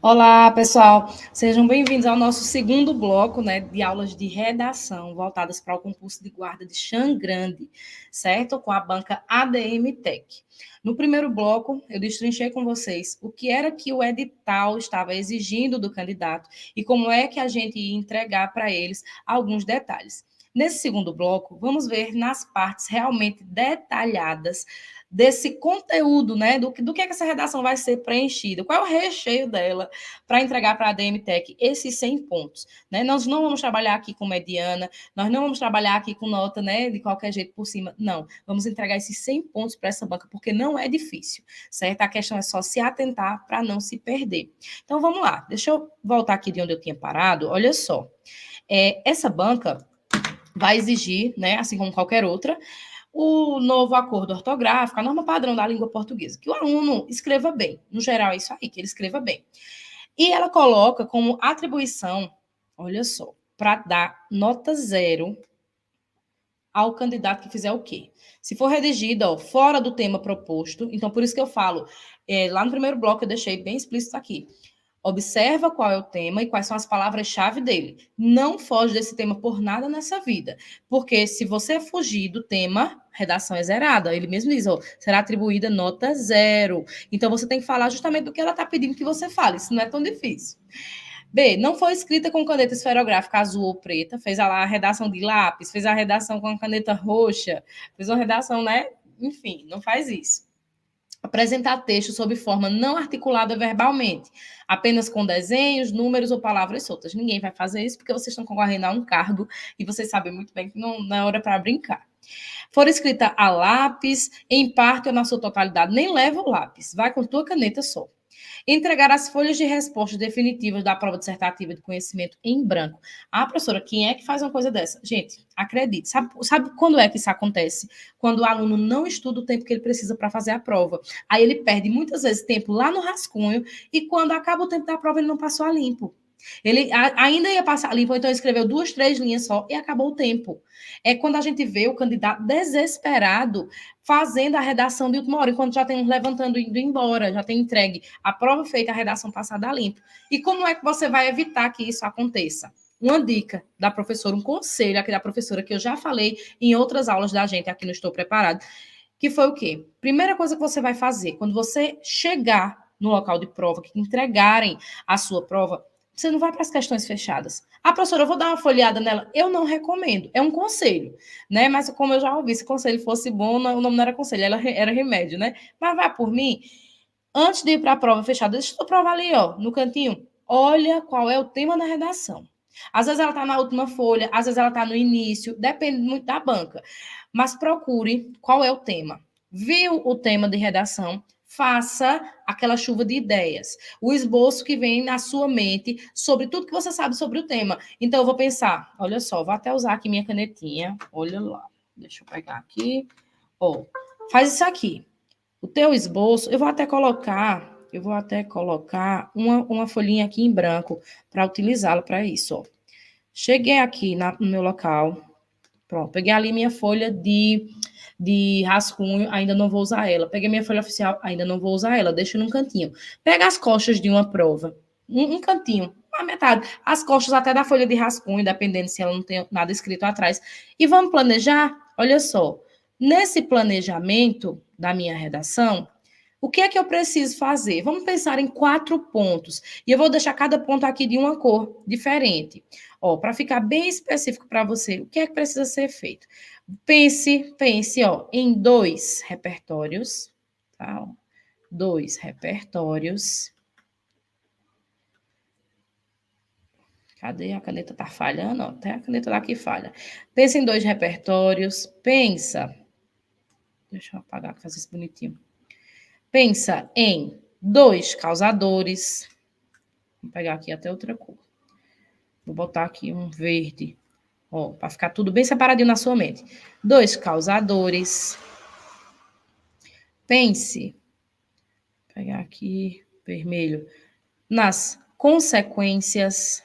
Olá, pessoal. Sejam bem-vindos ao nosso segundo bloco, né, de aulas de redação voltadas para o concurso de guarda de Xangrande, certo? Com a banca ADM Tech. No primeiro bloco, eu destrinchei com vocês o que era que o edital estava exigindo do candidato e como é que a gente ia entregar para eles alguns detalhes. Nesse segundo bloco, vamos ver nas partes realmente detalhadas desse conteúdo, né, do que essa redação vai ser preenchida, qual é o recheio dela, para entregar para a ADM Tech esses 100 pontos. Né? Nós não vamos trabalhar aqui com mediana, nós não vamos trabalhar aqui com nota, né, de qualquer jeito por cima. Não, vamos entregar esses 100 pontos para essa banca, porque não é difícil, certo? A questão é só se atentar para não se perder. Então, vamos lá. Deixa eu voltar aqui de onde eu tinha parado. Olha só. Essa banca vai exigir, né, assim como qualquer outra, o novo acordo ortográfico, a norma padrão da língua portuguesa, que o aluno escreva bem. No geral, é isso aí, que ele escreva bem. E ela coloca como atribuição, olha só, para dar nota 0 ao candidato que fizer o quê? Se for redigida, ó, fora do tema proposto, então por isso que eu falo, lá no primeiro bloco eu deixei bem explícito aqui. Observa qual é o tema e quais são as palavras-chave dele. Não foge desse tema por nada nessa vida. Porque se você fugir do tema, redação é zerada. Ele mesmo diz, ó, será atribuída nota 0. Então você tem que falar justamente do que ela está pedindo que você fale. Isso não é tão difícil. B, não foi escrita com caneta esferográfica azul ou preta, fez a redação de lápis, fez a redação com a caneta roxa, fez uma redação, né? Enfim, não faz isso. Apresentar texto sob forma não articulada verbalmente, apenas com desenhos, números ou palavras soltas. Ninguém vai fazer isso porque vocês estão concorrendo a um cargo e vocês sabem muito bem que não é hora para brincar. For escrita a lápis, em parte ou na sua totalidade, nem leva o lápis, vai com tua caneta só. Entregar as folhas de resposta definitivas da prova dissertativa de conhecimento em branco. Ah, professora, quem é que faz uma coisa dessa? Gente, acredite, sabe quando é que isso acontece? Quando o aluno não estuda o tempo que ele precisa para fazer a prova. Aí ele perde muitas vezes tempo lá no rascunho e quando acaba o tempo da prova ele não passou a limpo. Ele ainda ia passar limpo, então escreveu 2, 3 linhas só e acabou o tempo. É quando a gente vê o candidato desesperado fazendo a redação de última hora, enquanto já tem uns levantando e indo embora, já tem entregue a prova feita, a redação passada a limpo. E como é que você vai evitar que isso aconteça? Uma dica da professora, um conselho aqui da professora que eu já falei em outras aulas da gente aqui no Estou Preparado, que foi o quê? Primeira coisa que você vai fazer, quando você chegar no local de prova, que entregarem a sua prova, você não vai para as questões fechadas. Ah, professora, eu vou dar uma folheada nela. Eu não recomendo. É um conselho, né? Mas como eu já ouvi, se conselho fosse bom, o nome não era conselho, era remédio, né? Mas vai por mim. Antes de ir para a prova fechada, deixa a prova ali, ó, no cantinho. Olha qual é o tema da redação. Às vezes ela está na última folha, às vezes ela está no início, depende muito da banca. Mas procure qual é o tema. Viu o tema de redação? Faça aquela chuva de ideias. O esboço que vem na sua mente sobre tudo que você sabe sobre o tema. Então, eu vou pensar, olha só, vou até usar aqui minha canetinha. Olha lá. Deixa eu pegar aqui. Ó, faz isso aqui. O teu esboço, eu vou até colocar uma folhinha aqui em branco para utilizá-la para isso, ó. Cheguei aqui no meu local, pronto, peguei ali minha folha de rascunho, ainda não vou usar ela. Peguei minha folha oficial, ainda não vou usar ela, deixo num cantinho. Pega as costas de uma prova, um cantinho, a metade, as costas até da folha de rascunho, dependendo se ela não tem nada escrito atrás. E vamos planejar? Olha só, nesse planejamento da minha redação, o que é que eu preciso fazer? Vamos pensar em 4 pontos. E eu vou deixar cada ponto aqui de uma cor diferente. Ó, para ficar bem específico para você, o que é que precisa ser feito? Pense, ó, em 2 repertórios, tá? 2 repertórios. Cadê a caneta? Tá falhando? Ó, até a caneta daqui falha. Pensa em 2 repertórios. Pensa. Deixa eu apagar, fazer isso bonitinho. Pensa em 2 causadores. Vou pegar aqui até outra cor. Vou botar aqui um verde. Ó, para ficar tudo bem separadinho na sua mente. 2 causadores. Pense. Vou pegar aqui vermelho. Nas consequências.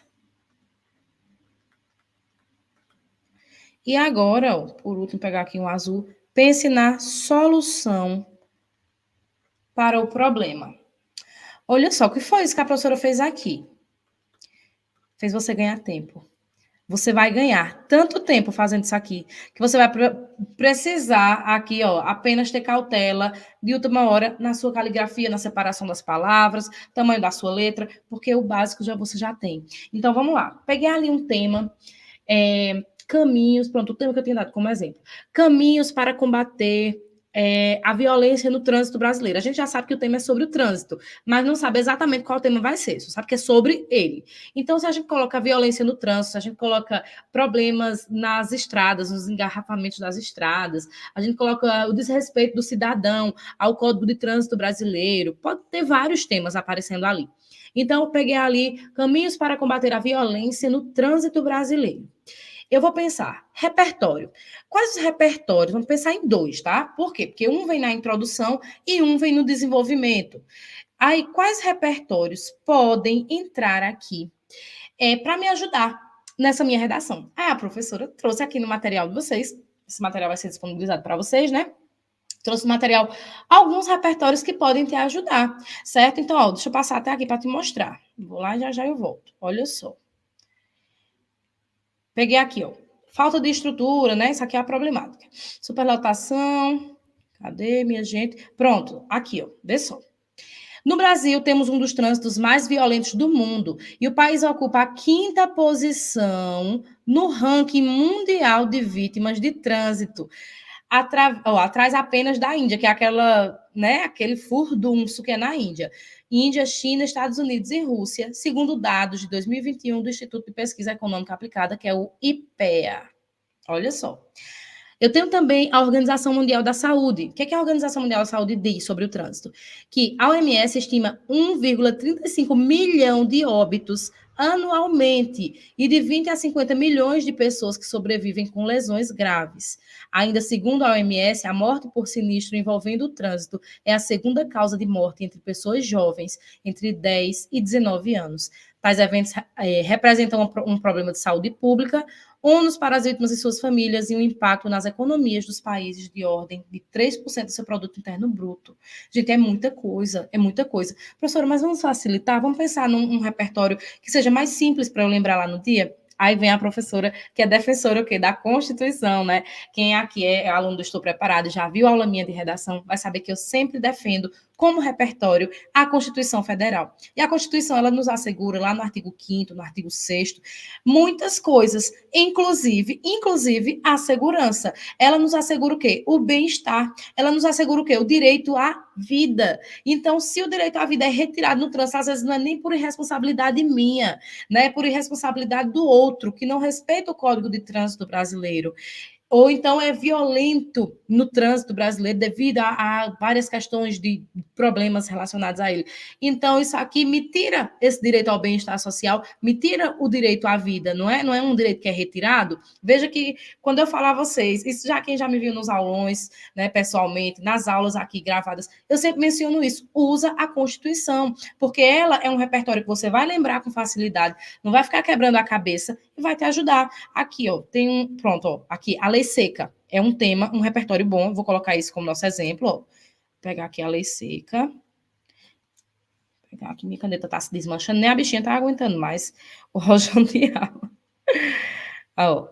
E agora, ó, por último, pegar aqui um azul. Pense na solução para o problema. Olha só, o que foi isso que a professora fez aqui? Fez você ganhar tempo. Você vai ganhar tanto tempo fazendo isso aqui, que você vai precisar aqui, ó, apenas ter cautela de última hora na sua caligrafia, na separação das palavras, tamanho da sua letra, porque o básico você já tem. Então, vamos lá. Peguei ali um tema, caminhos, pronto, o tema que eu tinha dado como exemplo. Caminhos para combater a violência no trânsito brasileiro. A gente já sabe que o tema é sobre o trânsito, mas não sabe exatamente qual tema vai ser, só sabe que é sobre ele. Então, se a gente coloca violência no trânsito, se a gente coloca problemas nas estradas, nos engarrafamentos das estradas, a gente coloca o desrespeito do cidadão ao Código de Trânsito Brasileiro, pode ter vários temas aparecendo ali. Então, eu peguei ali caminhos para combater a violência no trânsito brasileiro. Eu vou pensar, repertório. Quais os repertórios? Vamos pensar em dois, tá? Por quê? Porque um vem na introdução e um vem no desenvolvimento. Aí, quais repertórios podem entrar aqui para me ajudar nessa minha redação? Ah, a professora trouxe aqui no material de vocês, esse material vai ser disponibilizado para vocês, né? Trouxe no material alguns repertórios que podem te ajudar, certo? Então, ó, deixa eu passar até aqui para te mostrar. Vou lá e já já eu volto. Olha só. Peguei aqui, ó. Falta de estrutura, né? Isso aqui é a problemática. Superlotação. Cadê, minha gente? Pronto, aqui, ó. Vê só. No Brasil, temos um dos trânsitos mais violentos do mundo e o país ocupa a quinta posição no ranking mundial de vítimas de trânsito, atrás apenas da Índia, que é aquela, né, aquele furdunço que é na Índia. Índia, China, Estados Unidos e Rússia, segundo dados de 2021 do Instituto de Pesquisa Econômica Aplicada, que é o IPEA. Olha só. Eu tenho também a Organização Mundial da Saúde. O que, é que a Organização Mundial da Saúde diz sobre o trânsito? Que a OMS estima 1,35 milhão de óbitos anualmente e de 20 a 50 milhões de pessoas que sobrevivem com lesões graves. Ainda segundo a OMS, a morte por sinistro envolvendo o trânsito é a segunda causa de morte entre pessoas jovens entre 10 e 19 anos. Tais eventos representam um problema de saúde pública, ônus para as vítimas e suas famílias e um impacto nas economias dos países de ordem de 3% do seu produto interno bruto. Gente, é muita coisa, é muita coisa. Professora, mas vamos facilitar? Vamos pensar num repertório que seja mais simples para eu lembrar lá no dia? Aí vem a professora, que é defensora o quê? Da Constituição, né? Quem aqui é aluno do Estou Preparado, já viu a aula minha de redação, vai saber que eu sempre defendo como repertório a Constituição Federal. E a Constituição, ela nos assegura, lá no artigo 5º, no artigo 6º, muitas coisas, inclusive a segurança. Ela nos assegura o quê? O bem-estar. Ela nos assegura o quê? O direito à vida. Então, se o direito à vida é retirado no trânsito, às vezes não é nem por irresponsabilidade minha, né? É por irresponsabilidade do outro, que não respeita o Código de Trânsito brasileiro, ou então é violento no trânsito brasileiro devido a várias questões de problemas relacionados a ele. Então, isso aqui me tira esse direito ao bem-estar social, me tira o direito à vida, não é? Não é um direito que é retirado. Veja que, quando eu falar a vocês, isso já quem já me viu nos aulões, né, pessoalmente, nas aulas aqui gravadas, eu sempre menciono isso, usa a Constituição, porque ela é um repertório que você vai lembrar com facilidade, não vai ficar quebrando a cabeça e vai te ajudar. Aqui, ó, tem um, pronto, ó, aqui, a lei seca. É um tema, um repertório bom. Vou colocar isso como nosso exemplo. Ó. Vou pegar aqui a lei seca. Vou pegar aqui, minha caneta tá se desmanchando. Nem a bichinha tá aguentando mais o rojão de água. Ó,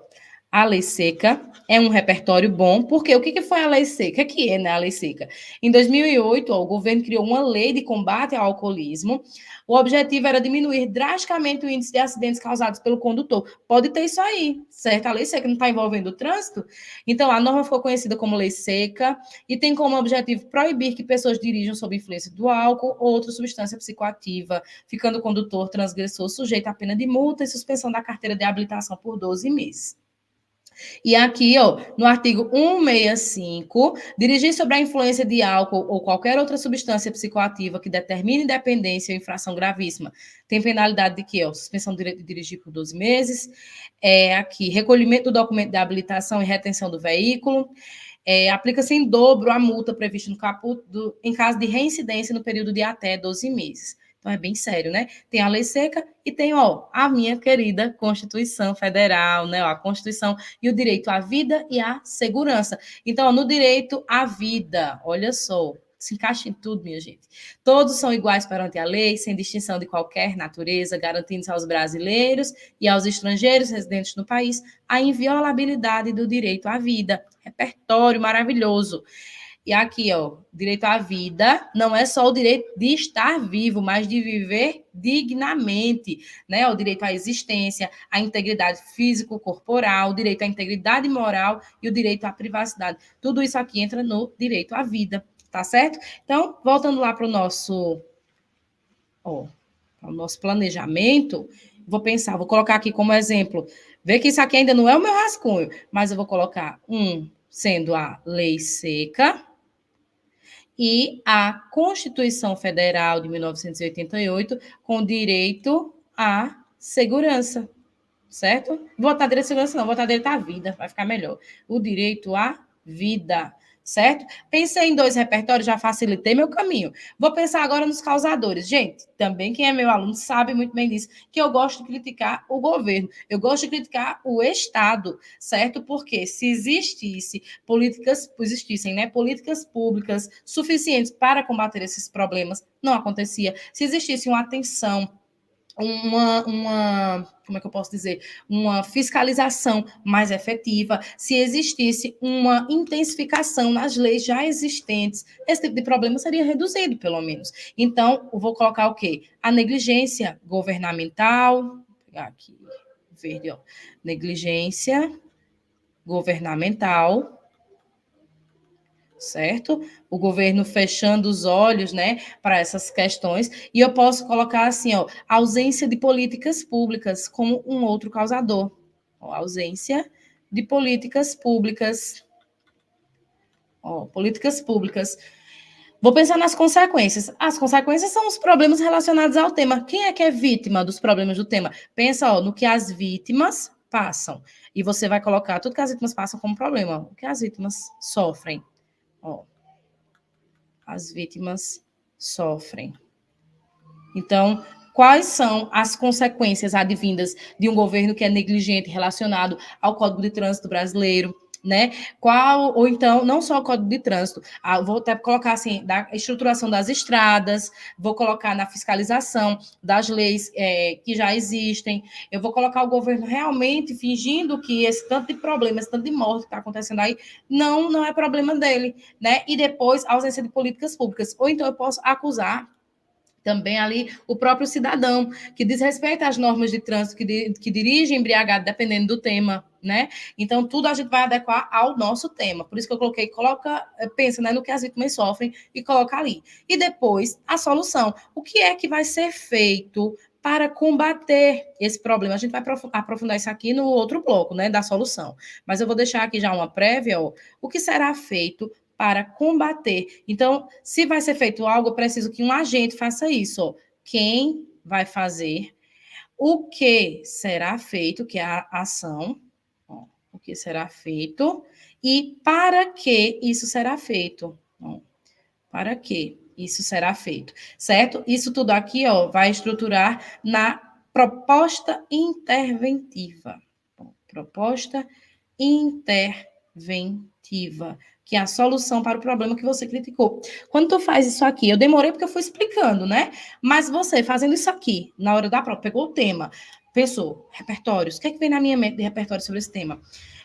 a lei seca é um repertório bom, porque o que foi a lei seca? O que é, né, a lei seca? Em 2008, ó, o governo criou uma lei de combate ao alcoolismo. O objetivo era diminuir drasticamente o índice de acidentes causados pelo condutor. Pode ter isso aí, certo? A lei seca não está envolvendo o trânsito? Então, a norma ficou conhecida como lei seca e tem como objetivo proibir que pessoas dirijam sob influência do álcool ou outra substância psicoativa, ficando o condutor transgressor sujeito a pena de multa e suspensão da carteira de habilitação por 12 meses. E aqui, ó, no artigo 165, dirigir sobre a influência de álcool ou qualquer outra substância psicoativa que determine dependência ou infração gravíssima, tem penalidade de quê? Ó, suspensão do direito de dirigir por 12 meses. Aqui, recolhimento do documento de habilitação e retenção do veículo. Aplica-se em dobro a multa prevista no caput em caso de reincidência no período de até 12 meses. Então, é bem sério, né? Tem a lei seca e tem, ó, a minha querida Constituição Federal, né? Ó, a Constituição e o direito à vida e à segurança. Então, ó, no direito à vida, olha só, Se encaixa em tudo, minha gente. Todos são iguais perante a lei, sem distinção de qualquer natureza, garantindo-se aos brasileiros e aos estrangeiros residentes no país a inviolabilidade do direito à vida. Repertório maravilhoso. E aqui, ó, direito à vida não é só o direito de estar vivo, mas de viver dignamente, né? O direito à existência, à integridade físico-corporal, o direito à integridade moral e o direito à privacidade. Tudo isso aqui entra no direito à vida, tá certo? Então, voltando lá para o nosso, ó, para o nosso planejamento, vou pensar, vou colocar aqui como exemplo, ver que isso aqui ainda não é o meu rascunho, mas eu vou colocar sendo a lei seca, e a Constituição Federal de 1988 com direito à segurança, certo? Vou botar direito à segurança, não, vou botar direito à vida, vai ficar melhor. O direito à vida, certo? Pensei em 2 repertórios, já facilitei meu caminho. Vou pensar agora nos causadores. Gente, também quem é meu aluno sabe muito bem disso, que eu gosto de criticar o governo, eu gosto de criticar o Estado, certo? Porque se existissem, né, políticas públicas suficientes para combater esses problemas, não acontecia. Se existisse uma atenção, como é que eu posso dizer, uma fiscalização mais efetiva, se existisse uma intensificação nas leis já existentes, esse tipo de problema seria reduzido, pelo menos. Então, eu vou colocar o quê? A negligência governamental, vou pegar aqui, verde, ó, negligência governamental, certo? O governo fechando os olhos, né, para essas questões, e eu posso colocar assim, ó, ausência de políticas públicas como um outro causador. Ó, ausência de políticas públicas. Ó, políticas públicas. Vou pensar nas consequências. As consequências são os problemas relacionados ao tema. Quem é que é vítima dos problemas do tema? Pensa, ó, no que as vítimas passam. E você vai colocar tudo que as vítimas passam como problema. O que as vítimas sofrem. Ó, as vítimas sofrem. Então, quais são as consequências advindas de um governo que é negligente relacionado ao Código de Trânsito brasileiro, né? Ou então, não só o Código de Trânsito, vou até colocar assim, da estruturação das estradas, vou colocar na fiscalização das leis que já existem, eu vou colocar o governo realmente fingindo que esse tanto de problema, esse tanto de morte que está acontecendo aí, não é problema dele, né? E depois, a ausência de políticas públicas. Ou então eu posso acusar também ali o próprio cidadão, que desrespeita as normas de trânsito, que dirige embriagado, dependendo do tema, né? Então, tudo a gente vai adequar ao nosso tema. Por isso que eu coloquei, pensa, né, no que as vítimas sofrem e coloca ali. E depois, a solução. O que é que vai ser feito para combater esse problema? A gente vai aprofundar isso aqui no outro bloco, né, da solução. Mas eu vou deixar aqui já uma prévia, ó, o que será feito para combater. Então, se vai ser feito algo, eu preciso que um agente faça isso. Ó. Quem vai fazer, o que será feito, que é a ação, ó, o que será feito, e para que isso será feito. Ó, para que isso será feito, certo? Isso tudo aqui, ó, vai estruturar na proposta interventiva. Proposta interventiva, que é a solução para o problema que você criticou. Quando tu faz isso aqui, eu demorei porque eu fui explicando, né? Mas você fazendo isso aqui, na hora da prova, pegou o tema, pensou, repertórios, o que é que vem na minha mente de repertório sobre esse tema?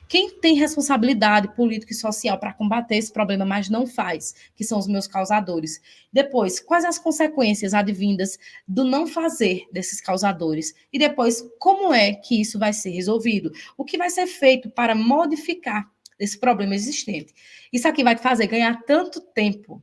Quem tem responsabilidade política e social para combater esse problema, mas não faz, que são os meus causadores. Depois, quais as consequências advindas do não fazer desses causadores? E depois, como é que isso vai ser resolvido? O que vai ser feito para modificar esse problema existente? Isso aqui vai te fazer ganhar tanto tempo,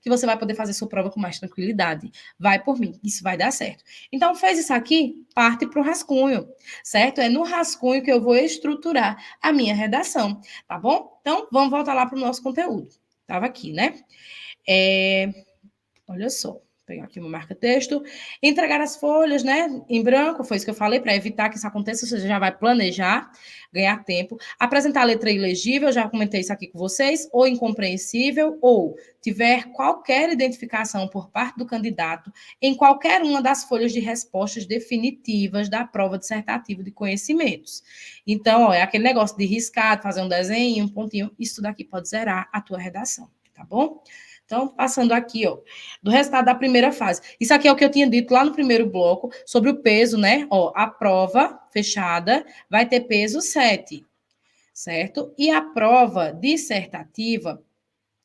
que você vai poder fazer sua prova com mais tranquilidade. Vai por mim, isso vai dar certo. Então, fez isso aqui, parte para o rascunho, certo? É no rascunho que eu vou estruturar a minha redação, tá bom? Então, vamos voltar lá para o nosso conteúdo. Estava aqui, né? Olha só. Pegar aqui uma marca-texto. Entregar as folhas, né, em branco, foi isso que eu falei, para evitar que isso aconteça, você já vai planejar, ganhar tempo. Apresentar a letra ilegível, já comentei isso aqui com vocês, ou incompreensível, ou tiver qualquer identificação por parte do candidato em qualquer uma das folhas de respostas definitivas da prova dissertativa de conhecimentos. Então, ó, é aquele negócio de riscar, fazer um desenho, um pontinho, isso daqui pode zerar a tua redação, tá bom? Então, passando aqui, ó, do resultado da primeira fase. Isso aqui é o que eu tinha dito lá no primeiro bloco, sobre o peso, né? Ó, a prova fechada vai ter peso 7, certo? E a prova dissertativa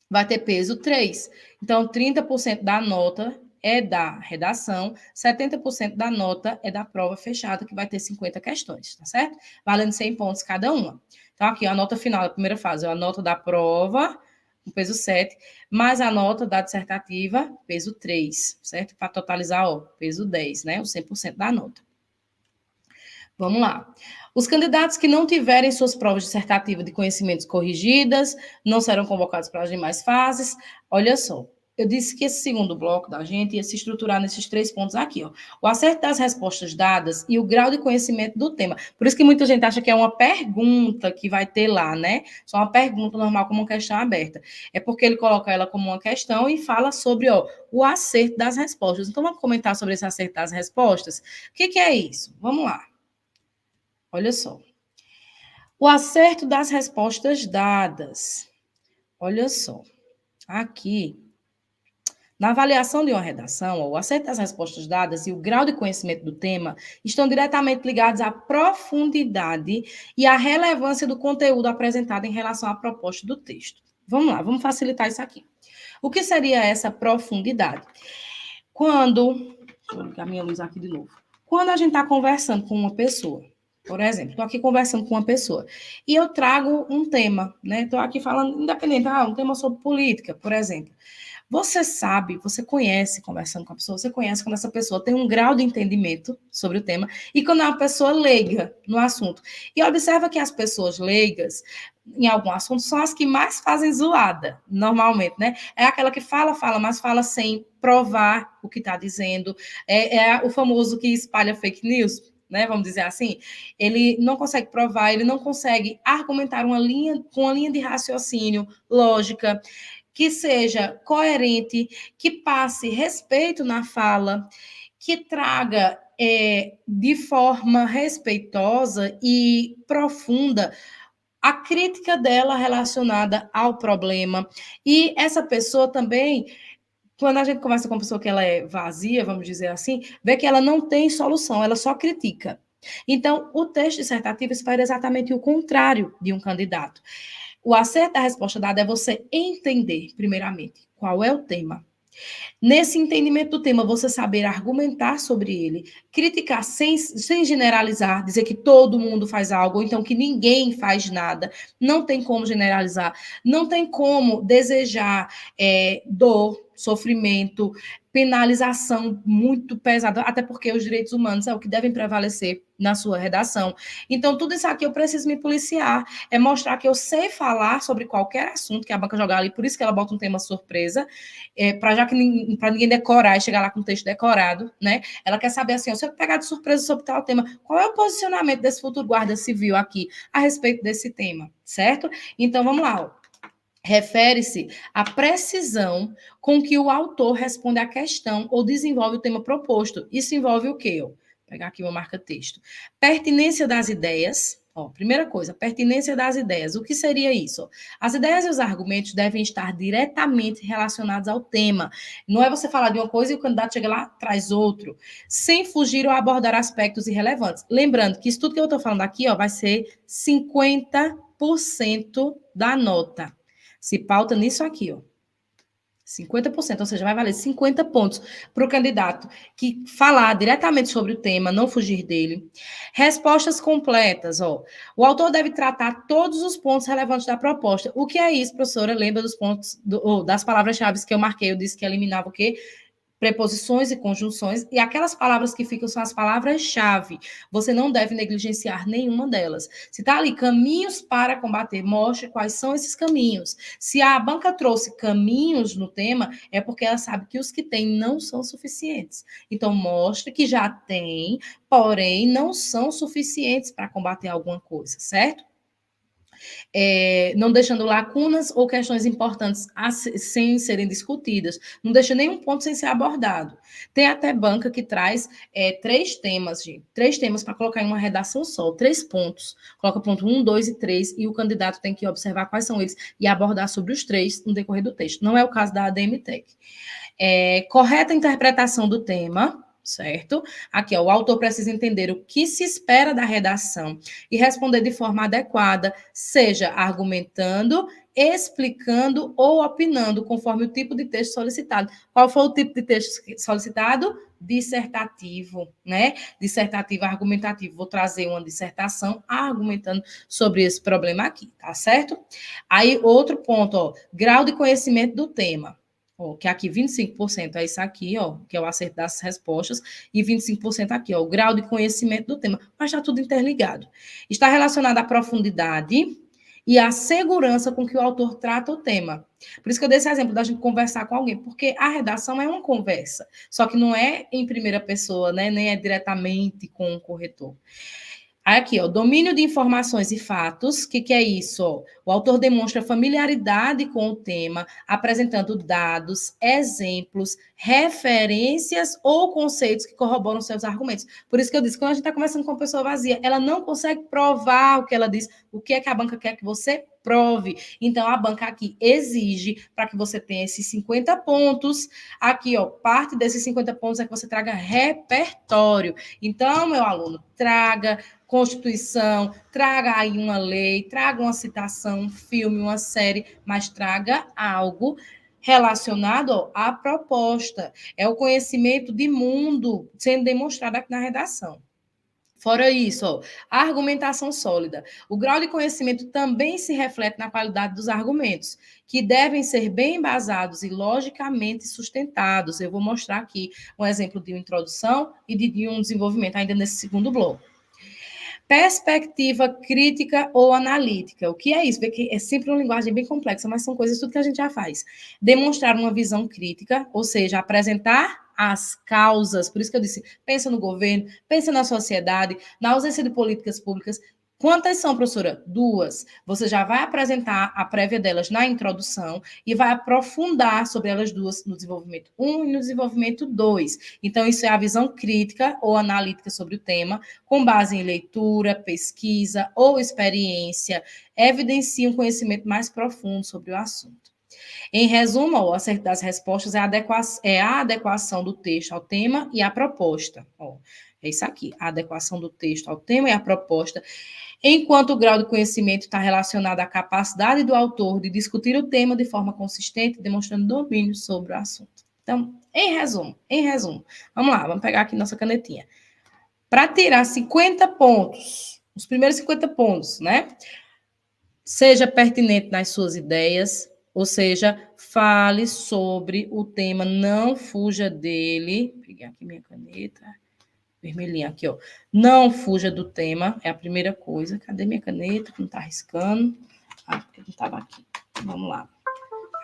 vai ter peso 3. Então, 30% da nota é da redação, 70% da nota é da prova fechada, que vai ter 50 questões, tá certo? Valendo 100 pontos cada uma. Então, aqui, a nota final da primeira fase, a nota da prova, o peso 7, mais a nota da dissertativa, peso 3, certo? Para totalizar, ó, peso 10, né? O 100% da nota. Vamos lá. Os candidatos que não tiverem suas provas dissertativas de conhecimentos corrigidas não serão convocados para as demais fases. Olha só, eu disse que esse segundo bloco da gente ia se estruturar nesses 3 pontos aqui, ó. O acerto das respostas dadas e o grau de conhecimento do tema. Por isso que muita gente acha que é uma pergunta que vai ter lá, né? Só uma pergunta normal como uma questão aberta. É porque ele coloca ela como uma questão e fala sobre, ó, o acerto das respostas. Então, vamos comentar sobre esse acerto das respostas? O que é isso? Vamos lá. Olha só. O acerto das respostas dadas. Olha só. Aqui, na avaliação de uma redação, o acerto das respostas dadas e o grau de conhecimento do tema estão diretamente ligados à profundidade e à relevância do conteúdo apresentado em relação à proposta do texto. Vamos lá, vamos facilitar isso aqui. O que seria essa profundidade? Quando. Deixa eu ligar minha luz aqui de novo. Quando a gente está conversando com uma pessoa, por exemplo, estou aqui conversando com uma pessoa e eu trago um tema, né? Estou aqui falando, independente, um tema sobre política, por exemplo. Você sabe, você conhece, conversando com a pessoa, você conhece quando essa pessoa tem um grau de entendimento sobre o tema e quando é uma pessoa leiga no assunto. E observa que as pessoas leigas em algum assunto são as que mais fazem zoada, normalmente, né? É aquela que fala, mas fala sem provar o que está dizendo. É o famoso que espalha fake news, né, vamos dizer assim, ele não consegue provar, ele não consegue argumentar com uma linha de raciocínio lógica, que seja coerente, que passe respeito na fala, que traga de forma respeitosa e profunda a crítica dela relacionada ao problema. E essa pessoa também, quando a gente conversa com uma pessoa que ela é vazia, vamos dizer assim, vê que ela não tem solução, ela só critica. Então, o texto dissertativo espera exatamente o contrário de um candidato. O acerto da resposta dada é você entender, primeiramente, qual é o tema. Nesse entendimento do tema, você saber argumentar sobre ele, criticar sem generalizar, dizer que todo mundo faz algo, ou então que ninguém faz nada. Não tem como generalizar, não tem como desejar dor, sofrimento, penalização muito pesada, até porque os direitos humanos é o que devem prevalecer na sua redação. Então, tudo isso aqui eu preciso me policiar, é mostrar que eu sei falar sobre qualquer assunto que a banca jogar ali, por isso que ela bota um tema surpresa, para ninguém decorar e chegar lá com o texto decorado, né? Ela quer saber assim, ó, se eu pegar de surpresa sobre tal tema, qual é o posicionamento desse futuro guarda civil aqui a respeito desse tema, certo? Então, vamos lá, ó. Refere-se à precisão com que o autor responde à questão ou desenvolve o tema proposto. Isso envolve o quê? Vou pegar aqui uma marca-texto. Pertinência das ideias. Ó, primeira coisa, pertinência das ideias. O que seria isso? As ideias e os argumentos devem estar diretamente relacionados ao tema. Não é você falar de uma coisa e o candidato chega lá, traz outro, sem fugir ou abordar aspectos irrelevantes. Lembrando que isso tudo que eu estou falando aqui, ó, vai ser 50% da nota. Se pauta nisso aqui, ó. 50%, ou seja, vai valer 50 pontos para o candidato que falar diretamente sobre o tema, não fugir dele. Respostas completas, ó. O autor deve tratar todos os pontos relevantes da proposta. O que é isso, professora? Lembra dos pontos, das palavras-chave que eu marquei? Eu disse que eliminava o quê? Preposições e conjunções, e aquelas palavras que ficam são as palavras-chave. Você não deve negligenciar nenhuma delas. Se está ali caminhos para combater, mostre quais são esses caminhos. Se a banca trouxe caminhos no tema, é porque ela sabe que os que tem não são suficientes. Então, mostre que já tem, porém, não são suficientes para combater alguma coisa, certo? não deixando lacunas ou questões importantes sem serem discutidas, não deixa nenhum ponto sem ser abordado. Tem até banca que traz 3 temas, gente, 3 temas para colocar em uma redação só, 3 pontos. Coloca ponto 1, 2 e 3, e o candidato tem que observar quais são eles e abordar sobre os 3 no decorrer do texto. Não é o caso da ADM-TEC. Correta interpretação do tema, certo? Aqui, ó, o autor precisa entender o que se espera da redação e responder de forma adequada, seja argumentando, explicando ou opinando, conforme o tipo de texto solicitado. Qual foi o tipo de texto solicitado? Dissertativo, né? Dissertativo argumentativo. Vou trazer uma dissertação argumentando sobre esse problema aqui, tá certo? Aí, outro ponto, ó, grau de conhecimento do tema. Ó, que aqui 25% é isso aqui, ó, que é o acerto das respostas, e 25% aqui, ó, o grau de conhecimento do tema, mas está tudo interligado. Está relacionado à profundidade e à segurança com que o autor trata o tema. Por isso que eu dei esse exemplo da gente conversar com alguém, porque a redação é uma conversa, só que não é em primeira pessoa, né, nem é diretamente com o corretor. Aqui, ó, domínio de informações e fatos. O que é isso? Ó? O autor demonstra familiaridade com o tema, apresentando dados, exemplos, referências ou conceitos que corroboram seus argumentos. Por isso que eu disse, quando a gente está conversando com uma pessoa vazia, ela não consegue provar o que ela diz, o que é que a banca quer que você prove. Então, a banca aqui exige para que você tenha esses 50 pontos. Aqui, ó, parte desses 50 pontos é que você traga repertório. Então, meu aluno, traga Constituição, traga aí uma lei, traga uma citação, um filme, uma série, mas traga algo relacionado à proposta. É o conhecimento de mundo sendo demonstrado aqui na redação. Fora isso, ó, a argumentação sólida. O grau de conhecimento também se reflete na qualidade dos argumentos, que devem ser bem embasados e logicamente sustentados. Eu vou mostrar aqui um exemplo de uma introdução e de um desenvolvimento ainda nesse segundo bloco. Perspectiva crítica ou analítica. O que é isso? Vê que é sempre uma linguagem bem complexa, mas são coisas tudo que a gente já faz. Demonstrar uma visão crítica, ou seja, apresentar as causas. Por isso que eu disse, pensa no governo, pensa na sociedade, na ausência de políticas públicas. Quantas são, professora? 2. Você já vai apresentar a prévia delas na introdução e vai aprofundar sobre elas duas no desenvolvimento 1 e no desenvolvimento 2. Então, isso é a visão crítica ou analítica sobre o tema, com base em leitura, pesquisa ou experiência, evidencia um conhecimento mais profundo sobre o assunto. Em resumo, o acerto das respostas é a adequação do texto ao tema e à proposta. Ó, é isso aqui, a adequação do texto ao tema e à proposta, enquanto o grau de conhecimento está relacionado à capacidade do autor de discutir o tema de forma consistente, demonstrando domínio sobre o assunto. Então, em resumo, vamos lá, vamos pegar aqui nossa canetinha. Para tirar 50 pontos, os primeiros 50 pontos, né? Seja pertinente nas suas ideias, ou seja, fale sobre o tema, não fuja dele. Vou pegar aqui minha caneta, vermelhinha aqui, ó. Não fuja do tema, é a primeira coisa. Cadê minha caneta que não tá riscando? Ah, porque não estava aqui. Vamos lá.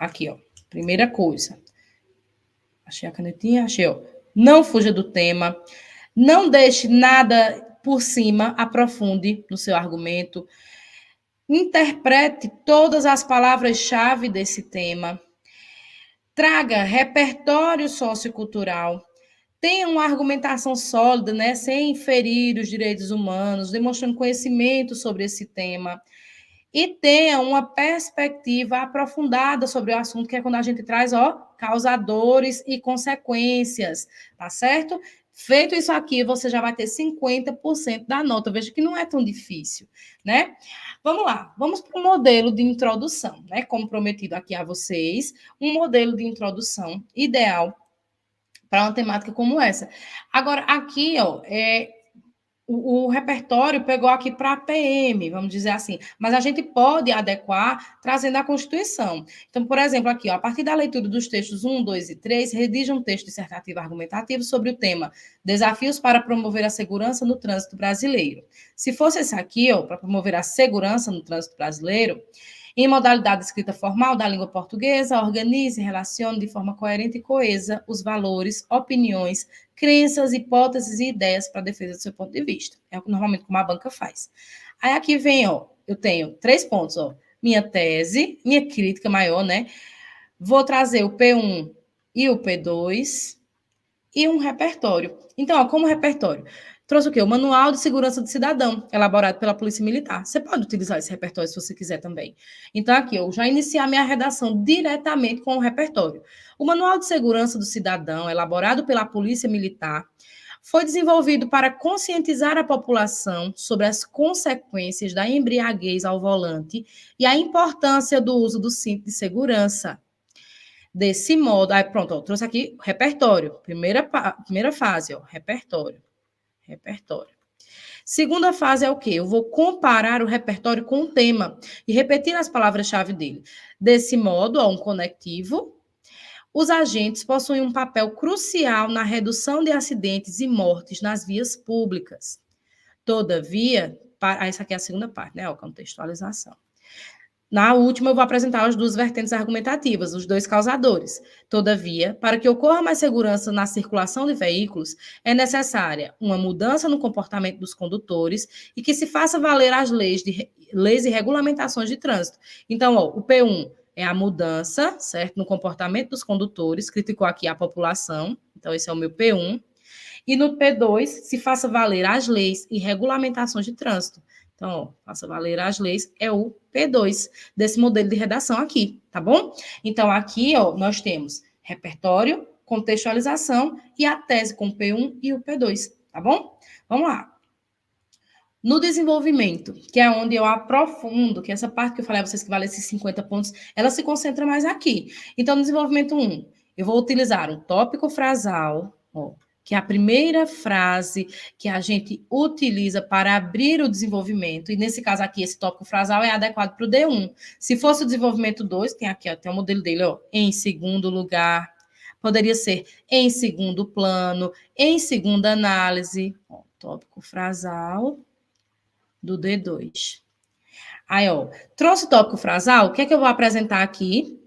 Aqui, ó. Primeira coisa. Achei a canetinha, achei, ó. Não fuja do tema. Não deixe nada por cima, aprofunde no seu argumento. Interprete todas as palavras-chave desse tema. Traga repertório sociocultural. Tenha uma argumentação sólida, né, sem ferir os direitos humanos, demonstrando conhecimento sobre esse tema. E tenha uma perspectiva aprofundada sobre o assunto, que é quando a gente traz, ó, causadores e consequências, tá certo? Feito isso aqui, você já vai ter 50% da nota. Veja que não é tão difícil, né? Vamos lá, vamos para o modelo de introdução, né? Como prometido aqui a vocês, um modelo de introdução ideal para uma temática como essa. Agora, aqui, ó, o repertório pegou aqui para a PM, vamos dizer assim, mas a gente pode adequar trazendo a Constituição. Então, por exemplo, aqui, ó, a partir da leitura dos textos 1, 2 e 3, redige um texto dissertativo argumentativo sobre o tema Desafios para promover a segurança no trânsito brasileiro. Se fosse esse aqui, ó, para promover a segurança no trânsito brasileiro, em modalidade de escrita formal da língua portuguesa, organize e relacione de forma coerente e coesa os valores, opiniões, crenças, hipóteses e ideias para a defesa do seu ponto de vista. É normalmente como a banca faz. Aí aqui vem, ó, eu tenho 3 pontos, ó. Minha tese, minha crítica maior, né? Vou trazer o P1 e o P2 e um repertório. Então, ó, como repertório, trouxe o quê? O Manual de Segurança do Cidadão, elaborado pela Polícia Militar. Você pode utilizar esse repertório se você quiser também. Então, aqui, eu já iniciar minha redação diretamente com o repertório. O Manual de Segurança do Cidadão, elaborado pela Polícia Militar, foi desenvolvido para conscientizar a população sobre as consequências da embriaguez ao volante e a importância do uso do cinto de segurança. Desse modo, aí pronto, ó, trouxe aqui repertório. Primeira fase, ó, repertório. Repertório. Segunda fase é o quê? Eu vou comparar o repertório com o tema e repetir as palavras-chave dele. Desse modo, ó, um conectivo. Os agentes possuem um papel crucial na redução de acidentes e mortes nas vias públicas. Todavia, essa aqui é a segunda parte, né? A contextualização. Na última, eu vou apresentar as duas vertentes argumentativas, os dois causadores. Todavia, para que ocorra mais segurança na circulação de veículos, é necessária uma mudança no comportamento dos condutores e que se faça valer as leis e regulamentações de trânsito. Então, ó, o P1 é a mudança, certo, no comportamento dos condutores, criticou aqui a população, então esse é o meu P1. E no P2, se faça valer as leis e regulamentações de trânsito. Então, ó, faça valer as leis é o P2 desse modelo de redação aqui, tá bom? Então, aqui, ó, nós temos repertório, contextualização e a tese com o P1 e o P2, tá bom? Vamos lá. No desenvolvimento, que é onde eu aprofundo, que essa parte que eu falei a vocês que vale esses 50 pontos, ela se concentra mais aqui. Então, no desenvolvimento 1, eu vou utilizar um tópico frasal, ó, que é a primeira frase que a gente utiliza para abrir o desenvolvimento, e nesse caso aqui, esse tópico frasal é adequado para o D1. Se fosse o desenvolvimento 2, tem aqui até o modelo dele, ó, em segundo lugar, poderia ser em segundo plano, em segunda análise, ó, tópico frasal do D2. Aí, ó, trouxe o tópico frasal, o que é que eu vou apresentar aqui?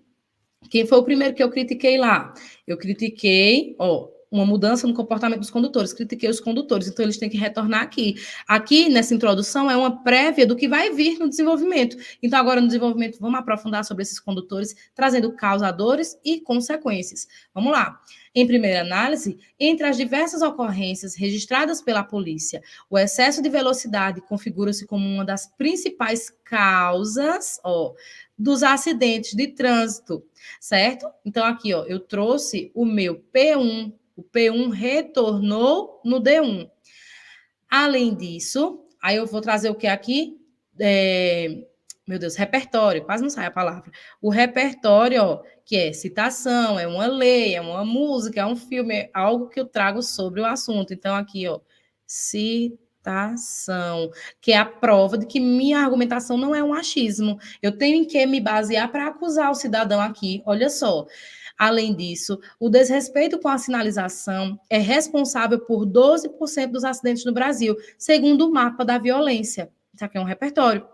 Quem foi o primeiro que eu critiquei lá? Eu critiquei, ó, uma mudança no comportamento dos condutores, critiquei os condutores, então eles têm que retornar aqui. Aqui, nessa introdução, é uma prévia do que vai vir no desenvolvimento. Então, agora no desenvolvimento, vamos aprofundar sobre esses condutores, trazendo causadores e consequências. Vamos lá. Em primeira análise, entre as diversas ocorrências registradas pela polícia, o excesso de velocidade configura-se como uma das principais causas, ó, dos acidentes de trânsito, certo? Então, aqui, ó, eu trouxe o meu P1, o P1 retornou no D1. Além disso, aí eu vou trazer o que aqui? Meu Deus, repertório, quase não sai a palavra. O repertório, ó, que é citação, é uma lei, é uma música, é um filme, é algo que eu trago sobre o assunto. Então, aqui, ó, citação, que é a prova de que minha argumentação não é um achismo. Eu tenho que me basear para acusar o cidadão aqui. Olha só. Além disso, o desrespeito com a sinalização é responsável por 12% dos acidentes no Brasil, segundo o mapa da violência. Isso aqui é um repertório.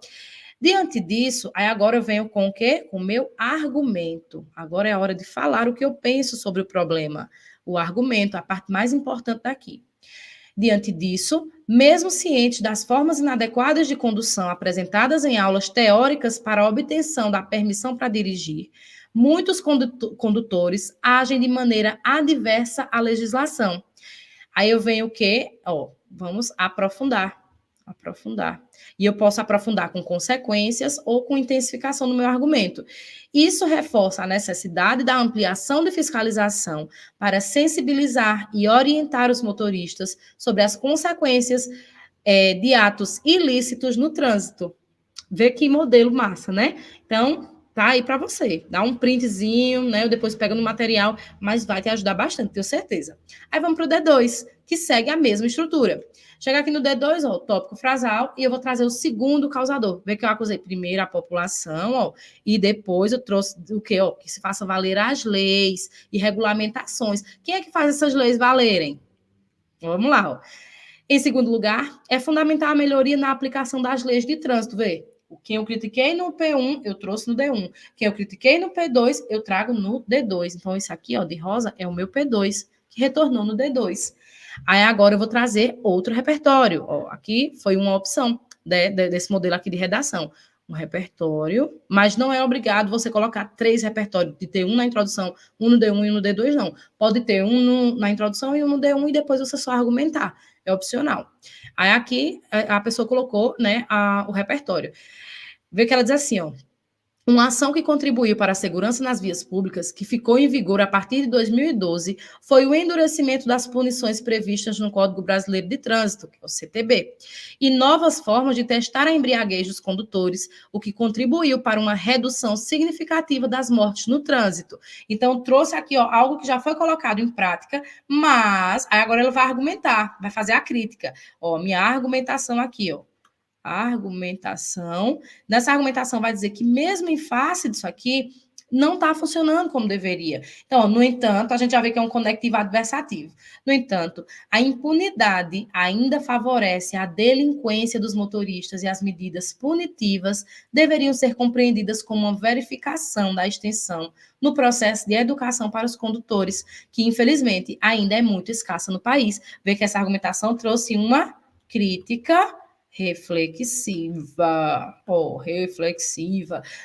Diante disso, aí agora eu venho com o quê? Com o meu argumento. Agora é a hora de falar o que eu penso sobre o problema. O argumento, a parte mais importante daqui. Diante disso, mesmo ciente das formas inadequadas de condução apresentadas em aulas teóricas para a obtenção da permissão para dirigir, muitos condutores agem de maneira adversa à legislação. Aí eu venho o quê? Ó, vamos aprofundar. E eu posso aprofundar com consequências ou com intensificação no meu argumento. Isso reforça a necessidade da ampliação de fiscalização para sensibilizar e orientar os motoristas sobre as consequências de atos ilícitos no trânsito. Vê que modelo massa, né? Então, tá aí para você. Dá um printzinho, né? Eu depois pego no material, mas vai te ajudar bastante, tenho certeza. Aí vamos para o D2, que segue a mesma estrutura. Chega aqui no D2, ó, tópico frasal, e eu vou trazer o segundo causador. Vê que eu acusei primeiro a população, ó, e depois eu trouxe o quê? Ó, que se faça valer as leis e regulamentações. Quem é que faz essas leis valerem? Vamos lá, ó. Em segundo lugar, é fundamental a melhoria na aplicação das leis de trânsito, vê? Quem eu critiquei no P1, eu trouxe no D1. Quem eu critiquei no P2, eu trago no D2. Então, isso aqui, ó, de rosa, é o meu P2, que retornou no D2. Aí agora eu vou trazer outro repertório. Ó, aqui foi uma opção desse modelo aqui de redação. Um repertório, mas não é obrigado você colocar 3 repertórios, de ter um na introdução, um no D1 e um no D2, não. Pode ter um na introdução e um no D1 e depois você só argumentar. É opcional. Aí aqui a pessoa colocou, né, o repertório. Vê que ela diz assim, ó. Uma ação que contribuiu para a segurança nas vias públicas, que ficou em vigor a partir de 2012, foi o endurecimento das punições previstas no Código Brasileiro de Trânsito, que é o CTB, e novas formas de testar a embriaguez dos condutores, o que contribuiu para uma redução significativa das mortes no trânsito. Então, trouxe aqui ó, algo que já foi colocado em prática, mas aí agora ela vai argumentar, vai fazer a crítica. Ó, minha argumentação aqui, ó. Argumentação. Nessa argumentação vai dizer que mesmo em face disso aqui, não está funcionando como deveria. Então, no entanto, a gente já vê que é um conectivo adversativo. No entanto, a impunidade ainda favorece a delinquência dos motoristas e as medidas punitivas deveriam ser compreendidas como uma verificação da extensão no processo de educação para os condutores, que infelizmente ainda é muito escassa no país. Vê que essa argumentação trouxe uma crítica reflexiva,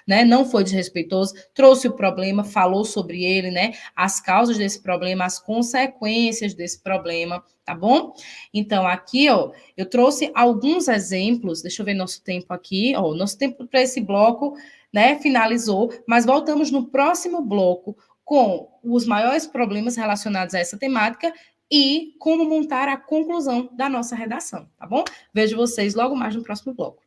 né? Não foi desrespeitoso, trouxe o problema, falou sobre ele, né? As causas desse problema, as consequências desse problema, tá bom? Então, aqui, ó, eu trouxe alguns exemplos, deixa eu ver nosso tempo aqui, ó, nosso tempo para esse bloco, né, finalizou, mas voltamos no próximo bloco com os maiores problemas relacionados a essa temática e como montar a conclusão da nossa redação, tá bom? Vejo vocês logo mais no próximo bloco.